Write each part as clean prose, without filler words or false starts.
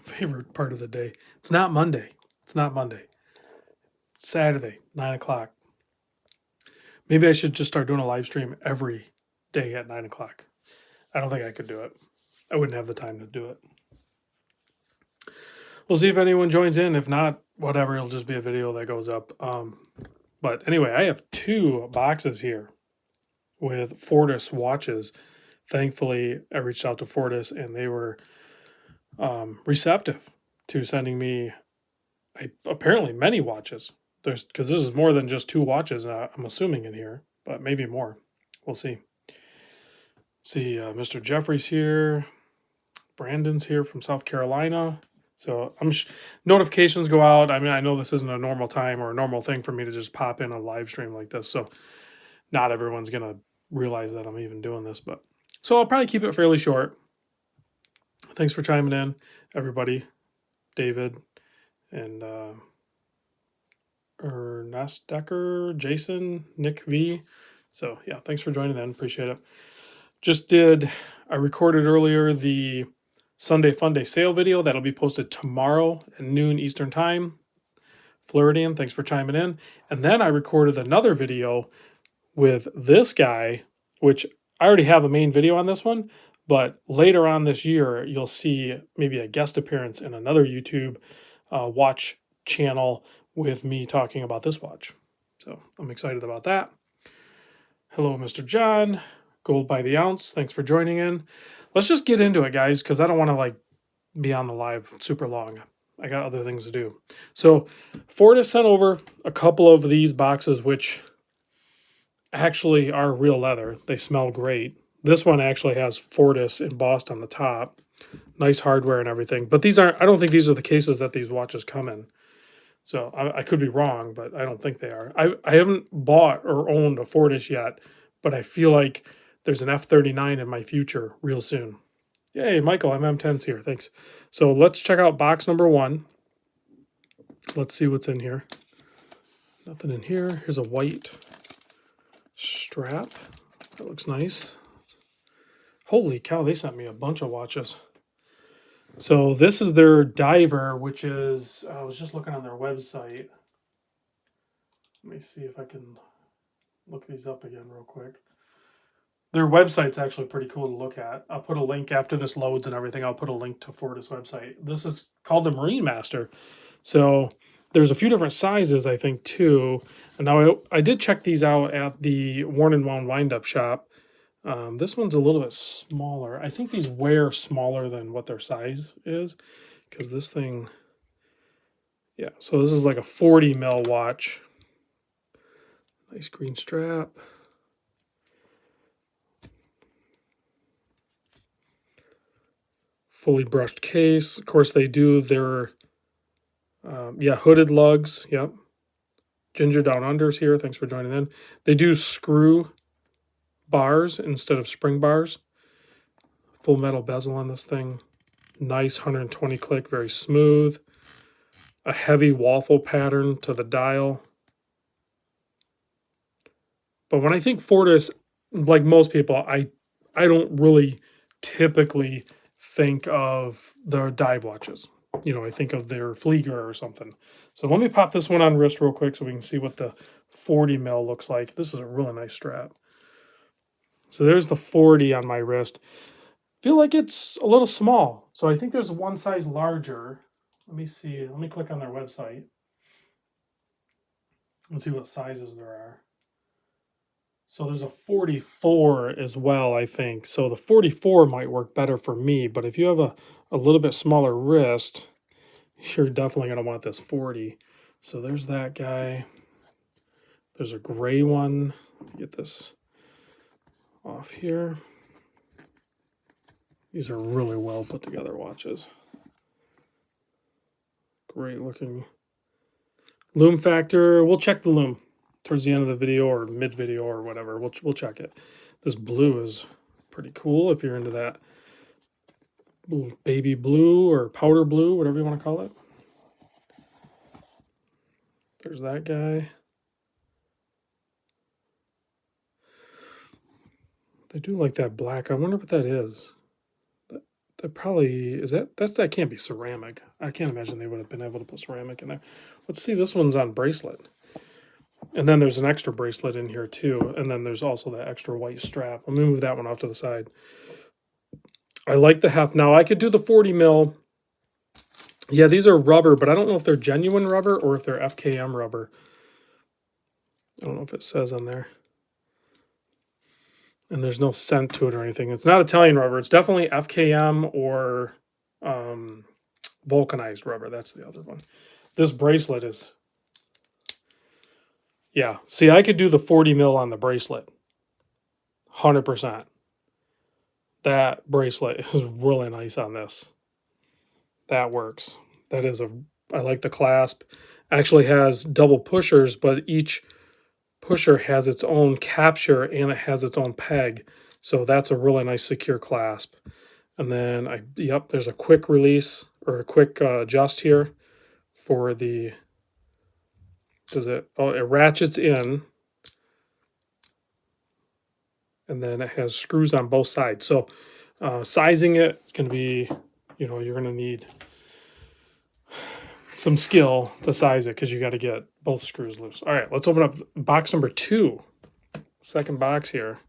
favorite part of the day. It's not Monday. It's not Monday. It's Saturday, 9 o'clock. Maybe I should just start doing a live stream every day at 9 o'clock. I don't think I could do it. I wouldn't have the time to do it. We'll see if anyone joins in. If not, whatever. It'll just be a video that goes up. But anyway, I have 2 boxes here with Fortis watches. Thankfully, I reached out to Fortis and they were receptive to sending me apparently many watches. Because this is more than just 2 watches, I'm assuming, in here, but maybe more. We'll see. See, Mr. Jeffrey's here. Brandon's here from South Carolina. So notifications go out. I mean, I know this isn't a normal time or a normal thing for me to just pop in a live stream like this. So not everyone's going to realize that I'm even doing this. But so I'll probably keep it fairly short. Thanks for chiming in, everybody. David and Ernest Decker, Jason, Nick V. So yeah, thanks for joining in. Appreciate it. I recorded earlier the Sunday Fun Day sale video. That'll be posted tomorrow at noon Eastern time. Floridian, thanks for chiming in. And then I recorded another video with this guy, which I already have a main video on this one, but later on this year, you'll see maybe a guest appearance in another YouTube watch channel with me talking about this watch. So I'm excited about that. Hello, Mr. John. Gold by the ounce. Thanks for joining in. Let's just get into it, guys, because I don't want to be on the live super long. I got other things to do. So Fortis sent over a couple of these boxes, which actually are real leather. They smell great. This one actually has Fortis embossed on the top. Nice hardware and everything. But I don't think these are the cases that these watches come in. So I could be wrong, but I don't think they are. I haven't bought or owned a Fortis yet, but I feel like there's an F39 in my future real soon. Yay, Michael, MM10's here. Thanks. So let's check out box number 1. Let's see what's in here. Nothing in here. Here's a white strap. That looks nice. Holy cow, they sent me a bunch of watches. So this is their diver, which is, I was just looking on their website. Let me see if I can look these up again real quick. Their website's actually pretty cool to look at. I'll put a link after this loads and everything. I'll put a link to Fortis website. This is called the Marine Master. So there's a few different sizes, I think, too. And now I did check these out at the Worn and Wound wind-up shop. This one's a little bit smaller. I think these wear smaller than what their size is, because this thing, yeah. So this is like a 40 mil watch. Nice green strap. Fully brushed case. Of course, they do their, hooded lugs. Yep. Ginger down unders here. Thanks for joining in. They do screw bars instead of spring bars. Full metal bezel on this thing. Nice 120 click, very smooth. A heavy waffle pattern to the dial. But when I think Fortis, like most people, I don't really typically think of their dive watches. I think of their Flieger or something. So let me pop this one on wrist real quick so we can see what the 40 mil looks like. This is a really nice strap. So there's the 40 on my wrist. Feel like it's a little small. So I think there's one size larger. Let me see. Let me click on their website and see what sizes there are. So there's a 44 as well, I think. So the 44 might work better for me, but if you have a little bit smaller wrist, you're definitely going to want this 40. So there's that guy. There's a gray one. Get this off here. These are really well put together watches. Great looking loom factor. We'll check the loom towards the end of the video or mid video or whatever. We'll check it. This blue is pretty cool if you're into that baby blue or powder blue, whatever you want to call it. There's that guy. They do like that black. I wonder what that is. That That probably is that can't be ceramic. I can't imagine they would have been able to put ceramic in there. Let's see, this one's on bracelet. And then there's an extra bracelet in here too. And then there's also that extra white strap. Let me move that one off to the side. I like the half. Now I could do the 40 mil. Yeah, these are rubber, but I don't know if they're genuine rubber or if they're FKM rubber. I don't know if it says on there. And there's no scent to it or anything. It's not Italian rubber. It's definitely FKM or vulcanized rubber. That's the other one. This bracelet is, yeah. See, I could do the 40 mil on the bracelet. 100%. That bracelet is really nice on this. That works. That is I like the clasp. Actually has double pushers, but each pusher has its own capture and it has its own peg. So that's a really nice secure clasp. And then there's a quick release or a quick adjust here for the, it ratchets in. And then it has screws on both sides. So sizing it's going to be, you're going to need some skill to size it because you got to get both screws loose. All right, let's open up box number 2. Second box here.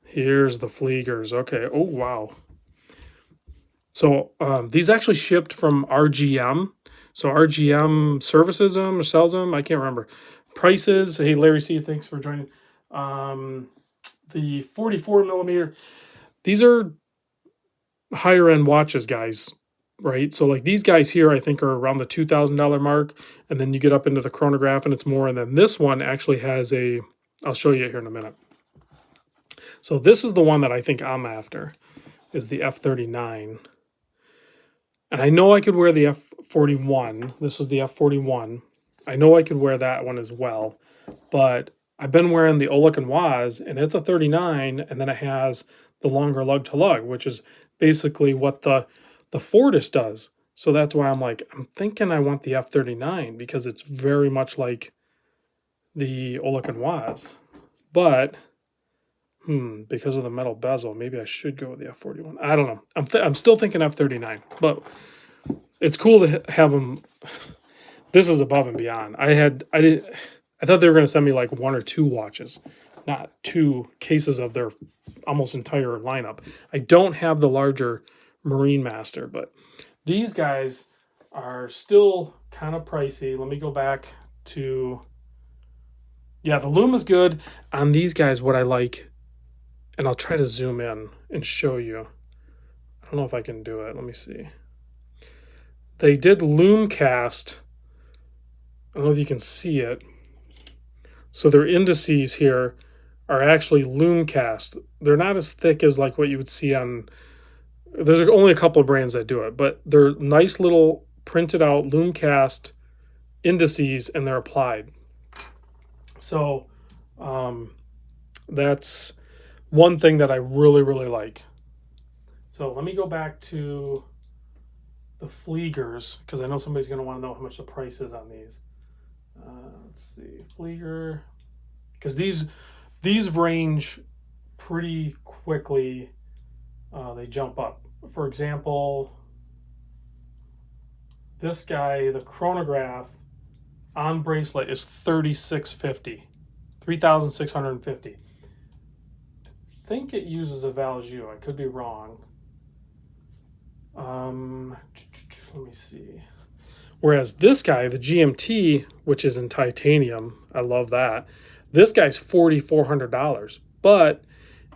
Here's the Fleegers. Okay. Oh, wow. So these actually shipped from RGM. So RGM services them or sells them. I can't remember. Prices. Hey, Larry C., thanks for joining. The 44 millimeter. These are higher end watches, guys, right? So like these guys here, I think are around the $2,000 mark. And then you get up into the chronograph and it's more. And then this one actually has I'll show you here in a minute. So this is the one that I think I'm after, is the F39. And I know I could wear the F41. This is the F41. I know I could wear that one as well. But I've been wearing the Oleg and Waz, and it's a 39, and then it has the longer lug to lug, which is basically what the Fortis does. So that's why I'm thinking I want the F39 because it's very much like the Oleg and Waz. But because of the metal bezel, maybe I should go with the F41. I don't know. I'm still thinking F39, but it's cool to have them. This is above and beyond. I thought they were going to send me like 1 or 2 watches, not 2 cases of their almost entire lineup. I don't have the larger Marine Master, but these guys are still kind of pricey. Let me go back to, the lume is good. On these guys, what I like, and I'll try to zoom in and show you. I don't know if I can do it. Let me see. They did lume cast. I don't know if you can see it. So their indices here are actually lume cast. They're not as thick as like what you would see on, there's only a couple of brands that do it, but they're nice little printed out lume cast indices and they're applied. So that's one thing that I really, really like. So let me go back to the Fleegers because I know somebody's going to want to know how much the price is on these. Let's see, Fleeger, because these range pretty quickly. They jump up. For example, this guy, the chronograph on bracelet is $3,650, $3,650. I think it uses a Valjoux. I could be wrong. Let me see. Whereas this guy, the GMT, which is in titanium, I love that. This guy's $4,400, but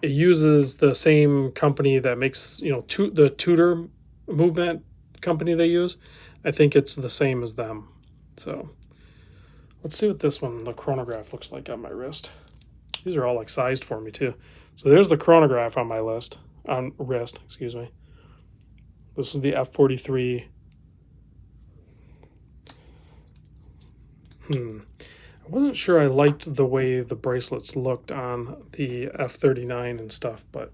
it uses the same company that makes, the Tudor movement company they use. I think it's the same as them. So let's see what this one, the chronograph, looks like on my wrist. These are all like sized for me too. So there's the chronograph on my wrist, excuse me. This is the F43. I wasn't sure I liked the way the bracelets looked on the F39 and stuff, but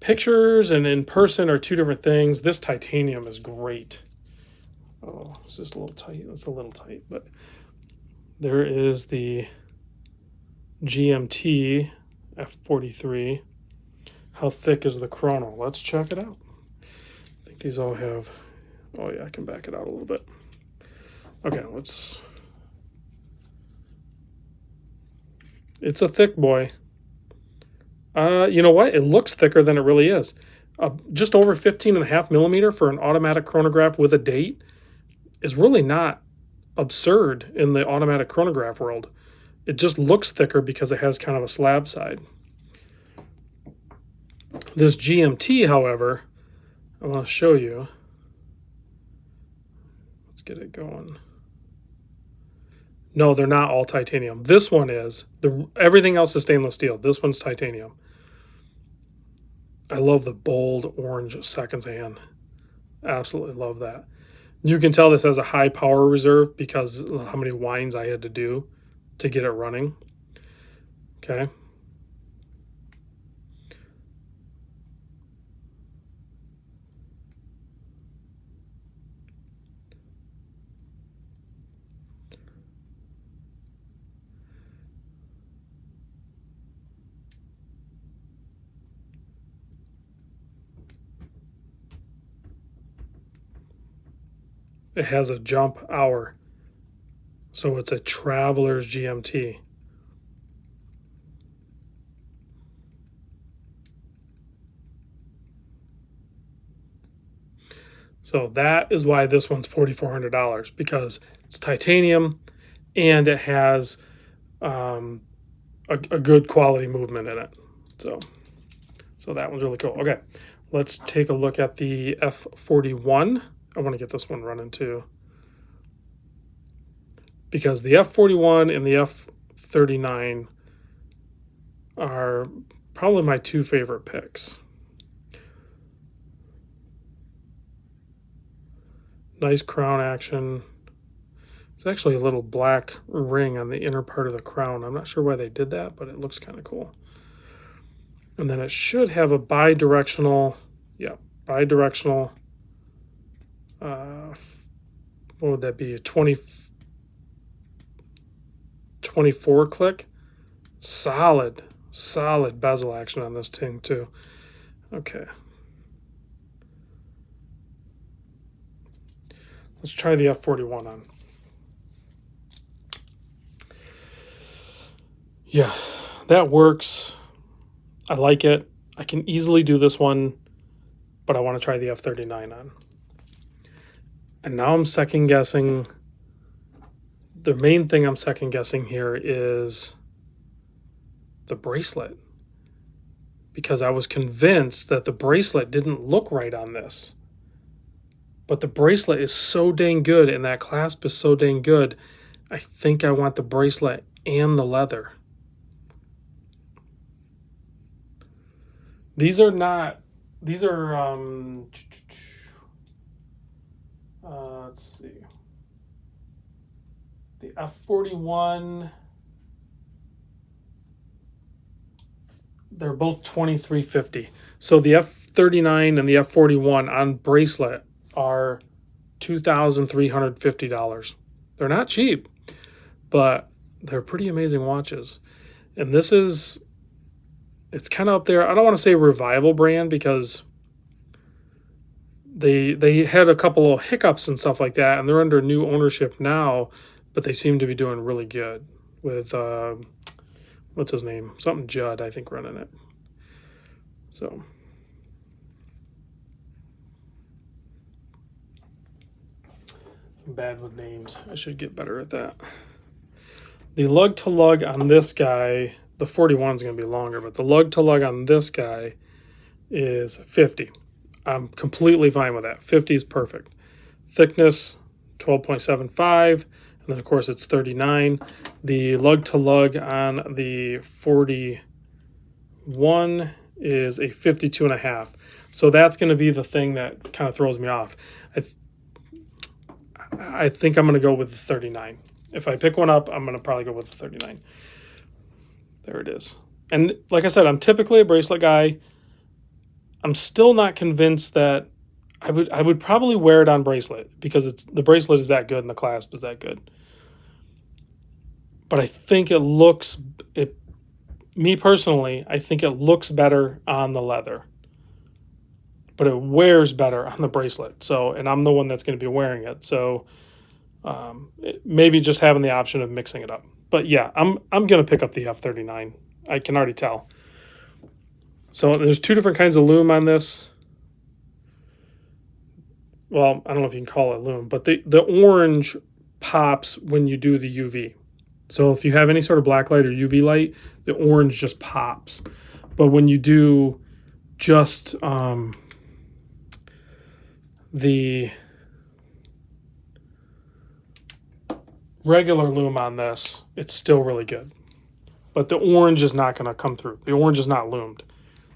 pictures and in person are 2 different things. This titanium is great. Oh, it's just a little tight. It's a little tight, but there is the GMT F43. How thick is the chrono? Let's check it out. think these all have, oh yeah, I can back it out a little bit. Okay, it's a thick boy. You know what? It looks thicker than it really is. Just over 15.5 millimeter for an automatic chronograph with a date is really not absurd in the automatic chronograph world. It just looks thicker because it has kind of a slab side. This GMT, however, I want to show you. Let's get it going. No, they're not all titanium. This one is. Everything else is stainless steel. This one's titanium. I love the bold orange seconds hand. Absolutely love that. You can tell this has a high power reserve because of how many winds I had to do to get it running. Okay. It has a jump hour. So it's a Traveler's GMT. So that is why this one's $4,400, because it's titanium and it has a good quality movement in it. So that one's really cool. Okay, let's take a look at the F41. I want to get this one running too, because the F41 and the F39 are probably my two favorite picks. Nice crown action. There's actually a little black ring on the inner part of the crown. I'm not sure why they did that, but it looks kind of cool. And then it should have a bidirectional, bidirectional, what would that be, a 24 click? Solid bezel action on this thing too. Okay. Let's try the F41 on. Yeah, that works. I like it. I can easily do this one, but I want to try the F39 on. And now I'm second guessing. The main thing I'm second guessing here is the bracelet, because I was convinced that the bracelet didn't look right on this. But the bracelet is so dang good and that clasp is so dang good. I think I want the bracelet and the leather. These are not, these are, let's see. The F41, they're both $2,350. So the F39 and the F41 on bracelet are $2,350. They're not cheap, but they're pretty amazing watches. And this is, it's kind of up there. I don't want to say revival brand, because they had a couple of hiccups and stuff like that, and they're under new ownership now, but they seem to be doing really good with what's his name? Something Judd, I think, running it. So I'm bad with names. I should get better at that. The lug to lug on this guy, the 41 is going to be longer, but the lug to lug on this guy is 50. I'm completely fine with that. 50 is perfect. Thickness 12.75, and then of course it's 39. The lug to lug on the 41 is a 52.5. So that's going to be the thing that kind of throws me off. I think I'm going to go with the 39. If I pick one up, I'm going to probably go with the 39. There it is. And like I said, I'm typically a bracelet guy. I'm still not convinced that I would probably wear it on bracelet, because the bracelet is that good and the clasp is that good. But I think me personally, I think it looks better on the leather. but it wears better on the bracelet. So, and I'm the one that's going to be wearing it. So maybe just having the option of mixing it up. But yeah, I'm going to pick up the F39. I can already tell. So there's two different kinds of lume on this. Well, I don't know if you can call it lume, but the orange pops when you do the UV. So if you have any sort of black light or UV light, the orange just pops. But when you do just the regular lume on this, it's still really good. But the orange is not going to come through. The orange is not lumed.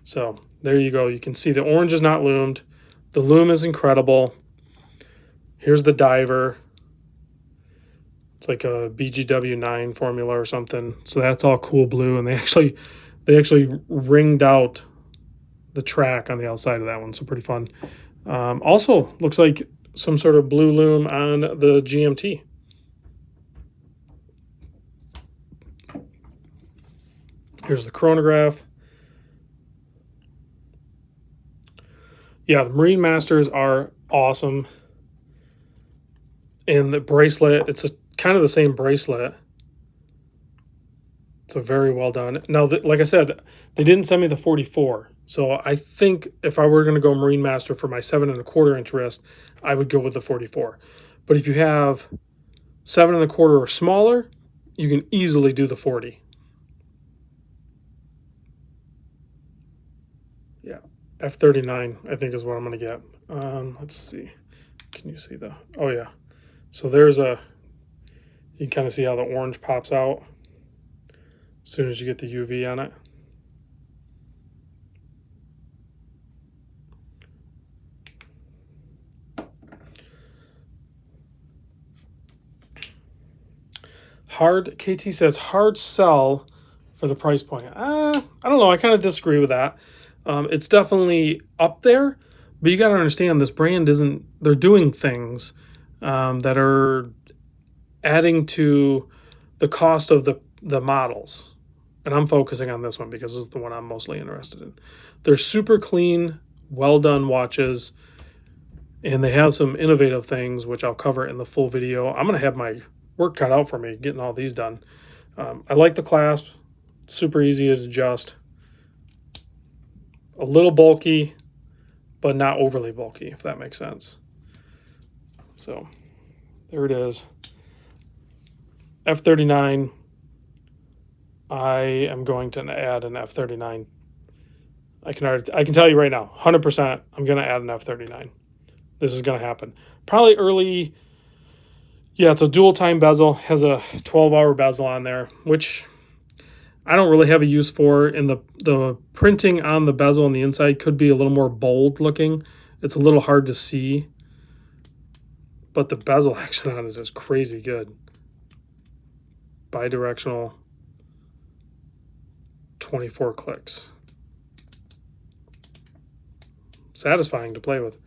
So there you go. You can see the orange is not lumed. The lume is incredible. Here's the diver. It's like a BGW9 formula or something. So that's all cool blue. And they actually ringed out the track on the outside of that one. So pretty fun. Also looks like some sort of blue lume on the GMT. Here's the chronograph. Yeah, the Marine Masters are awesome. And the bracelet, it's kind of the same bracelet. So very well done. Now, like I said, they didn't send me the 44. So I think if I were going to go Marine Master for my 7¼ inch wrist, I would go with the 44. But if you have 7¼ or smaller, you can easily do the 40. Yeah, F39 I think is what I'm going to get. Let's see. Can you see the? Oh yeah. So there's a. You can kind of see how the orange pops out as soon as you get the UV on it. Hard, KT says, hard sell for the price point. I don't know. I kind of disagree with that. It's definitely up there, but you got to understand this brand isn't, they're doing things that are adding to the cost of the models. And I'm focusing on this one because this is the one I'm mostly interested in. They're super clean, well done watches, and they have some innovative things, which I'll cover in the full video. I'm going to have my work cut out for me getting all these done. I like the clasp. Super easy to adjust. A little bulky, but not overly bulky, if that makes sense. So there it is. F39. I am going to add an F39. I can tell you right now, 100%, I'm going to add an F39. This is going to happen. Probably early. Yeah, it's a dual time bezel, has a 12-hour bezel on there, which I don't really have a use for. And the printing on the bezel on the inside could be a little more bold looking. It's a little hard to see, but the bezel action on it is crazy good. Bidirectional, 24 clicks. Satisfying to play with.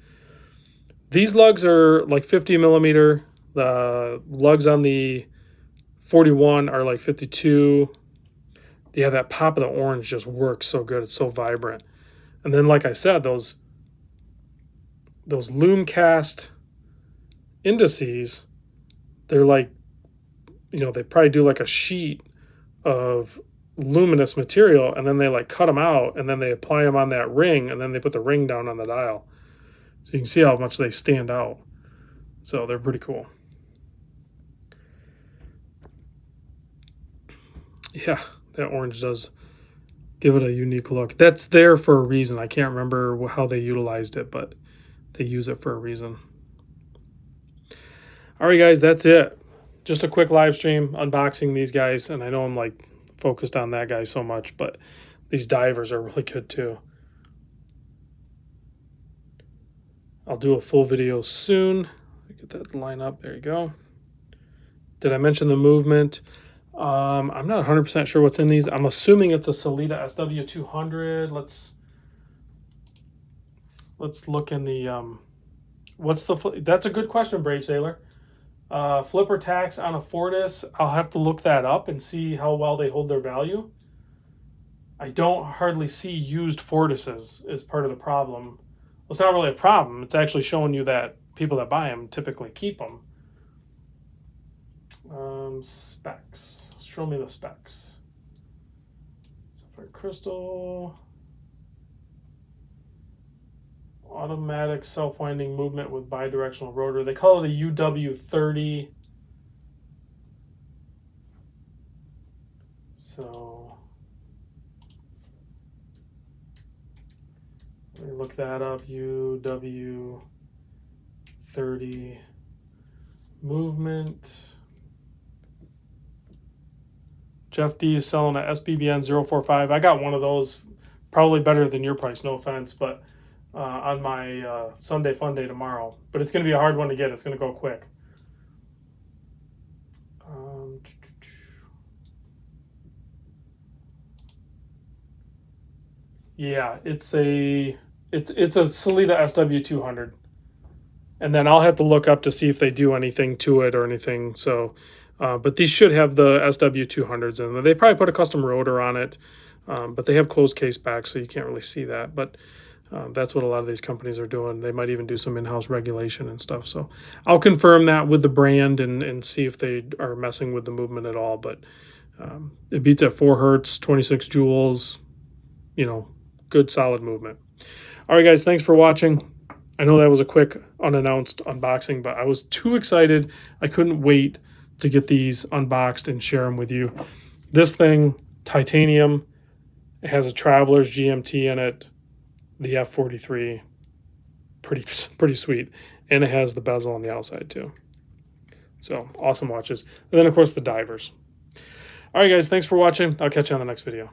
These lugs are like 50 millimeter. The lugs on the 41 are like 52. Yeah, that pop of the orange just works so good. It's so vibrant. And then, like I said, those lume cast indices, they're like, they probably do like a sheet of luminous material, and then they like cut them out, and then they apply them on that ring, and then they put the ring down on the dial. So you can see how much they stand out. So they're pretty cool. Yeah, that orange does give it a unique look. That's there for a reason. I can't remember how they utilized it, but they use it for a reason. All right, guys, that's it. Just a quick live stream unboxing these guys, and I know I'm like focused on that guy so much, but these divers are really good too. I'll do a full video soon. Get that line up. There you go. Did I mention the movement? I'm not 100% sure what's in these. I'm assuming it's a Sellita SW200. Let's look in the that's a good question, Brave Sailor. Flipper tax on a Fortis. I'll have to look that up and see how well they hold their value. I don't hardly see used Fortises is part of the problem. it's not really a problem. It's actually showing you that people that buy them typically keep them. Specs. Show me the specs. Sapphire crystal. Automatic self-winding movement with bidirectional rotor. They call it a UW30. So let me look that up. UW30 movement. Jeff D is selling a SBBN 045. I got one of those, probably better than your price, no offense, but on my Sunday Fun Day tomorrow. But it's going to be a hard one to get. It's going to go quick. Yeah, it's a Salida SW200, and then I'll have to look up to see if they do anything to it or anything. So, but these should have the SW200s in them. They probably put a custom rotor on it, but they have closed case back, so you can't really see that. But that's what a lot of these companies are doing. They might even do some in-house regulation and stuff. So I'll confirm that with the brand and see if they are messing with the movement at all. But it beats at 4 hertz, 26 joules, you know, good solid movement. All right, guys, thanks for watching. I know that was a quick unannounced unboxing, but I was too excited. I couldn't wait to get these unboxed and share them with you. This thing, titanium, it has a Traveler's GMT in it, the F43, pretty sweet. And it has the bezel on the outside too. So awesome watches. And then, of course, the divers. All right, guys, thanks for watching. I'll catch you on the next video.